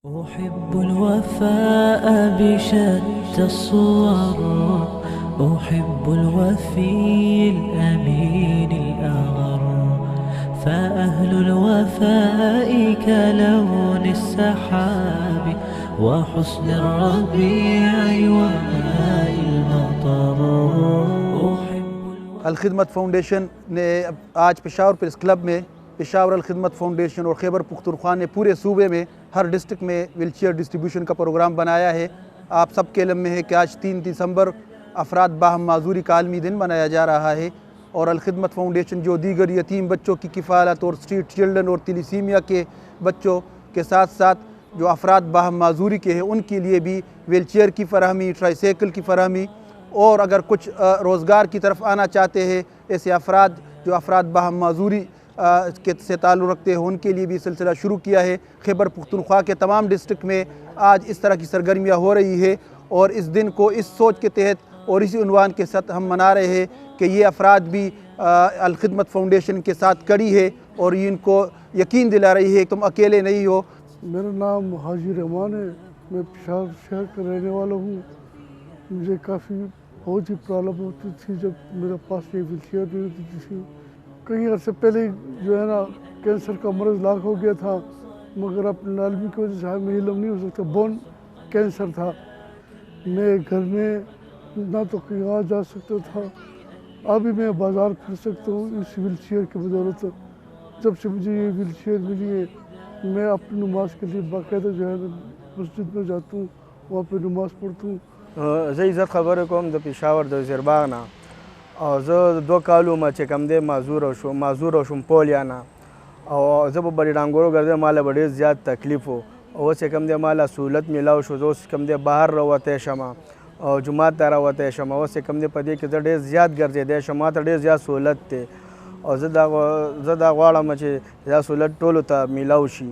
أحب الوفاء بشتى الصور، أحب الوفي الأمين الأغر، فأهل الوفاء كلون السحاب وحسن الربيع وماء المطر. الخدمت فاؤنڈیشن نے آج پشاور پریس کلب میں پشاور الخدمت فاؤنڈیشن اور خیبر پختونخوا نے پورے صوبے میں ہر ڈسٹرکٹ میں ویل چیئر ڈسٹریبیوشن کا پروگرام بنایا ہے۔ آپ سب کے علم میں ہے کہ آج 3 دسمبر افراد باہم معذوری کا عالمی دن منایا جا رہا ہے، اور الخدمت فاؤنڈیشن جو دیگر یتیم بچوں کی کفالت اور اسٹریٹ چلڈرن اور تیلیسیمیا کے بچوں کے ساتھ ساتھ جو افراد باہم معذوری کے ہیں ان کے لیے بھی ویل چیئر کی فراہمی، ٹرائی سائیکل کی فراہمی، اور اگر کچھ روزگار کی طرف آنا چاہتے ہیں ایسے افراد جو افراد باہم معذوری سے تعلق رکھتے ہیں ان کے لیے بھی سلسلہ شروع کیا ہے۔ خیبر پختونخوا کے تمام ڈسٹرکٹ میں آج اس طرح کی سرگرمیاں ہو رہی ہے، اور اس دن کو اس سوچ کے تحت اور اسی عنوان کے ساتھ ہم منا رہے ہیں کہ یہ افراد بھی الخدمت فاؤنڈیشن کے ساتھ کڑی ہے اور ان کو یقین دلا رہی ہے کہ تم اکیلے نہیں ہو۔ میرا نام حاجی رحمان ہے، میں پشاور شہر کا رہنے والا ہوں۔ مجھے کافی بہت ہی پرابلم ہوتی تھی جب میرے پاس یہ ویل چیئر نہیں ہوتی تھی۔ کئی عرصے پہلے جو ہے نا کینسر کا مرض لاحق ہو گیا تھا، مگر اپنے نالمی کی وجہ سے ہمیں علم نہیں ہو سکتا، بون کینسر تھا۔ میں گھر میں نہ تو کہیں آ جا سکتا تھا، ابھی میں بازار پھر سکتا ہوں اس ویل چیئر کی بدولت۔ جب سے مجھے یہ ویل چیئر ملی ہے میں اپنی نماز کے لیے باقاعدہ جو ہے مسجد میں جاتا ہوں، وہاں پہ نماز پڑھتا ہوں۔ زه عزت خبرې کوم د پېښور د زیرباغ نه، او زه 2 کال وم چې کوم دی معذور شوم پولیا نه، او زه په بډې ډانګورو ګرځېدم، ماله به ډېر زیات تکلیف و، او اوس چې کوم دی ماله سهولت میلاو شو، زه اوس کوم دی بهر راوتی شم او جومات ته راوتی شم، اوس چې کوم دی په دې کې زه ډېر زیات ګرځېدی شم، ما ته ډېر زیات سهولت دی، او زه دا غواړم چې دا سهولت ټولو ته میلاو شي۔